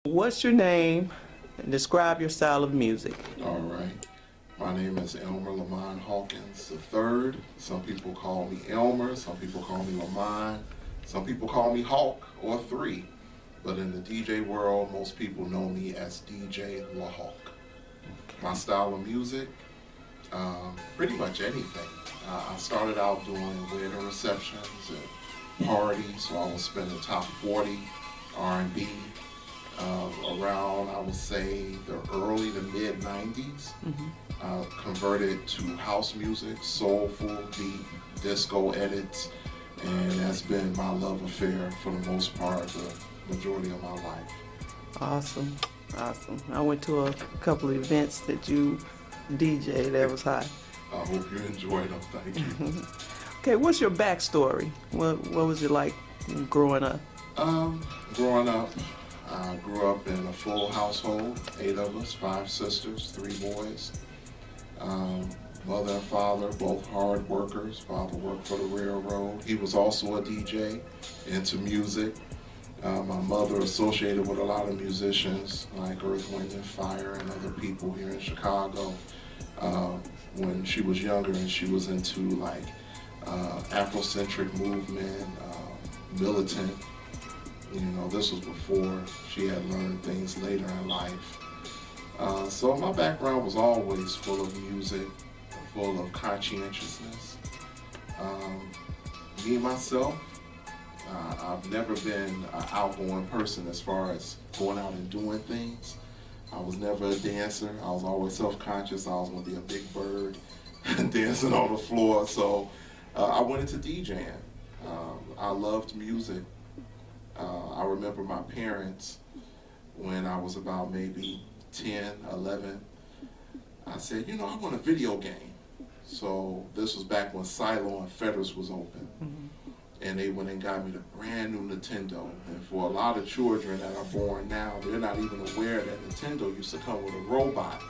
What's your name and describe your style of music? All right. My name is Elmer Lamont Hawkins III. Some people call me Elmer, some people call me Lamont, some people call me Hawk or 3. But in the DJ world, most people know me as DJ LaHawk. My style of music, pretty much anything. I started out doing wedding receptions and parties, so I was spending top 40 R&B. Around, I would say, the early to mid 90s. Converted to house music, soulful, beat, disco edits, and that's been my love affair for the most part, the majority of my life. Awesome, awesome. I went to a couple of events that you DJ. That was hot. I hope you enjoyed them. Thank you. Okay, what's your backstory? What was it like growing up? Growing up, I grew up in a full household, 8 of us, 5 sisters, 3 boys. Mother and father, both hard workers. Father worked for the railroad. He was also a DJ, into music. My mother associated with a lot of musicians like Earth, Wind and Fire and other people here in Chicago. When she was younger, and she was into like Afrocentric movement, militant. You know, this was before she had learned things later in life. So my background was always full of music, full of conscientiousness. Me, myself, I've never been an outgoing person as far as going out and doing things. I was never a dancer. I was always self-conscious. I was going to be a big bird dancing on the floor. So I went into DJing. I loved music. I remember my parents, when I was about maybe 10, 11, I said, you know, I want a video game. So this was back when Silo and Fetters was open. And they went and got me the brand new Nintendo. And for a lot of children that are born now, they're not even aware that Nintendo used to come with a robot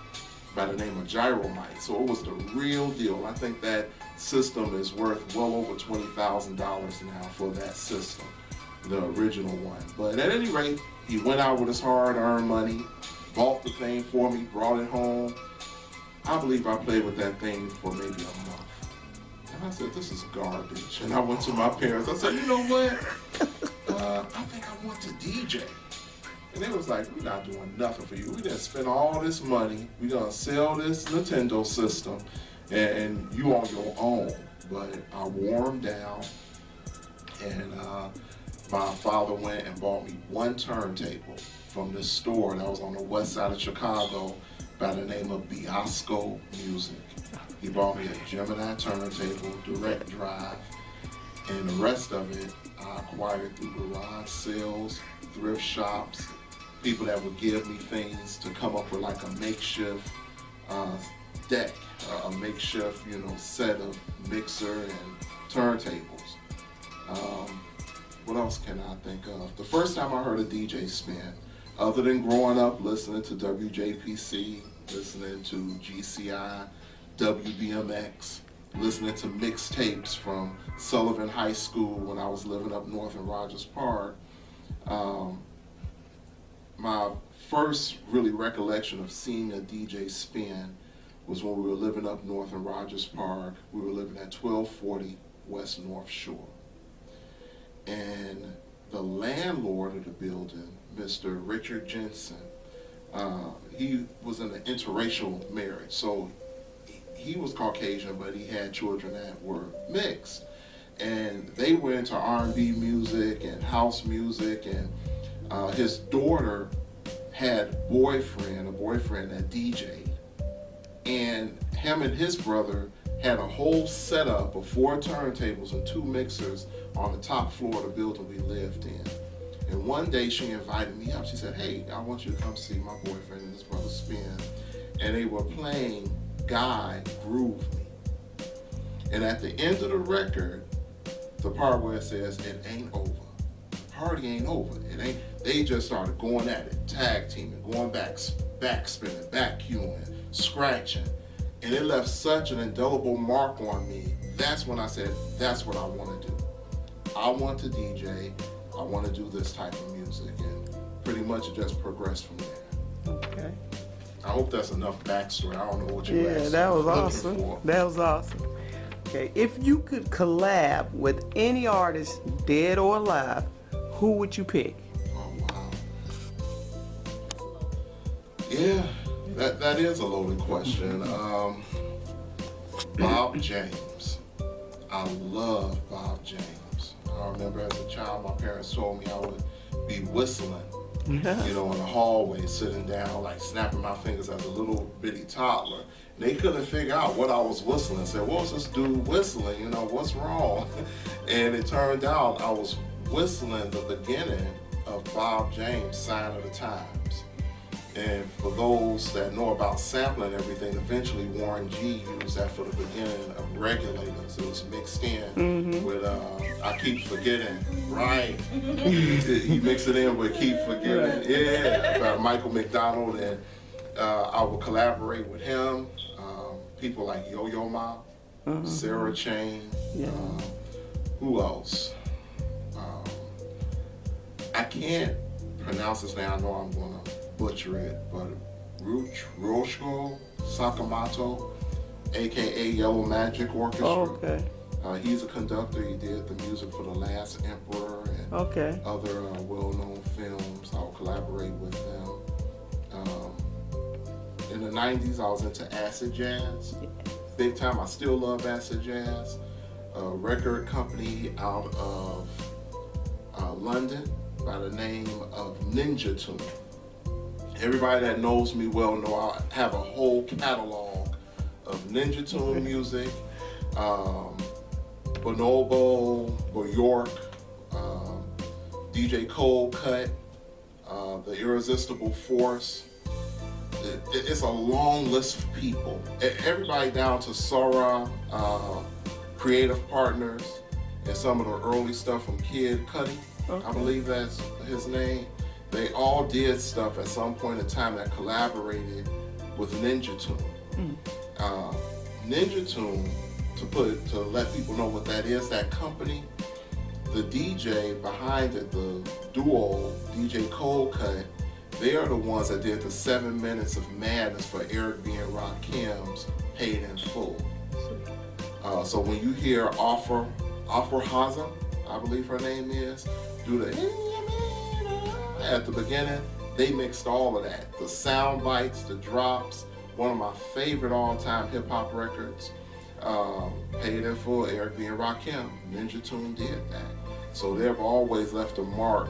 by the name of Gyromite. So it was the real deal. I think that system is worth well over $20,000 now for that system, the original one. But at any rate, he went out with his hard-earned money, bought the thing for me, brought it home. I believe I played with that thing for maybe a month. And I said, this is garbage. And I went to my parents. I said, you know what? I think I want to DJ. And they was like, we're not doing nothing for you. We didn't spend all this money. We're going to sell this Nintendo system, and you on your own. But I wore them down, and my father went and bought me one turntable from this store that was on the west side of Chicago by the name of Biosco Music. He bought me a Gemini turntable, direct drive, and the rest of it I acquired through garage sales, thrift shops, people that would give me things to come up with like a makeshift deck, a makeshift, set of mixer and turntables. What else can I think of? The first time I heard a DJ spin, other than growing up listening to WJPC, listening to GCI, WBMX, listening to mixtapes from Sullivan High School when I was living up north in Rogers Park. My first really recollection of seeing a DJ spin was when we were living up north in Rogers Park. We were living at 1240 West North Shore. And the landlord of the building, Mr. Richard Jensen, he was in an interracial marriage. So he was Caucasian, but he had children that were mixed. And they were into R&B music and house music, and his daughter had a boyfriend that DJ'd. And him and his brother had a whole setup of 4 turntables and 2 mixers on the top floor of the building we lived in. And one day she invited me up. She said, hey, I want you to come see my boyfriend and his brother spin. And they were playing Guy Groove Me. And at the end of the record, the part where it says, it ain't over. The party ain't over. They just started going at it, tag teaming, going back spinning, back cueing, scratching. And it left such an indelible mark on me. That's when I said, that's what I want to do. I want to DJ. I want to do this type of music. And pretty much it just progressed from there. Okay. I hope that's enough backstory. I don't know what you asked. That was looking awesome. for. That was awesome. Okay, if you could collab with any artist, dead or alive, who would you pick? Oh wow. Yeah, that is a loaded question. Bob James. I love Bob James. I remember as a child, my parents told me I would be whistling, in the hallway, sitting down, like snapping my fingers as a little bitty toddler. And they couldn't figure out what I was whistling. Said, "What's this dude whistling? What's wrong?" And it turned out I was whistling the beginning of Bob James' "Sign of the Times." And for those that know about sampling everything, eventually Warren G used that for the beginning of Regulators. It was mixed in with I Keep Forgetting, right? He mixed it in with Keep Forgetting, yeah, by Michael McDonald, and I would collaborate with him. People like Yo-Yo Ma, Sarah Chain, who else? I can't pronounce his name. I know I'm gonna butcher it, but Roshko Sakamoto, aka Yellow Magic Orchestra. Oh, okay. He's a conductor. He did the music for The Last Emperor and other well-known films. I'll collaborate with them. In the 90s, I was into acid jazz. Big time. I still love acid jazz. A record company out of London by the name of Ninja Tune. Everybody that knows me well know I have a whole catalog of Ninja Tune music, Bonobo, Bjork, DJ Cold Cut, The Irresistible Force. It's a long list of people. Everybody down to Sora, Creative Partners, and some of the early stuff from Kid Cudi. I believe that's his name. They all did stuff at some point in time that collaborated with Ninja Tune. Ninja Tune, to let people know what that is, that company, the DJ behind it, the duo, DJ Cold Cut, they are the ones that did the 7 Minutes of Madness for Eric B. and Rakim's Paid in Full. So when you hear Afra Hazem, I believe her name is, do the at the beginning, they mixed all of that. The sound bites, the drops, one of my favorite all-time hip-hop records, Paid in Full, Eric B. and Rakim. Ninja Tune did that. So they've always left a mark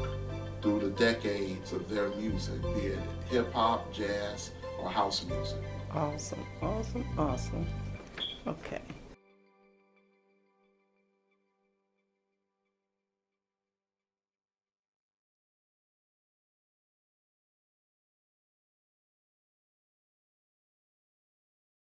through the decades of their music, be it hip-hop, jazz, or house music. Awesome, awesome, awesome. Okay.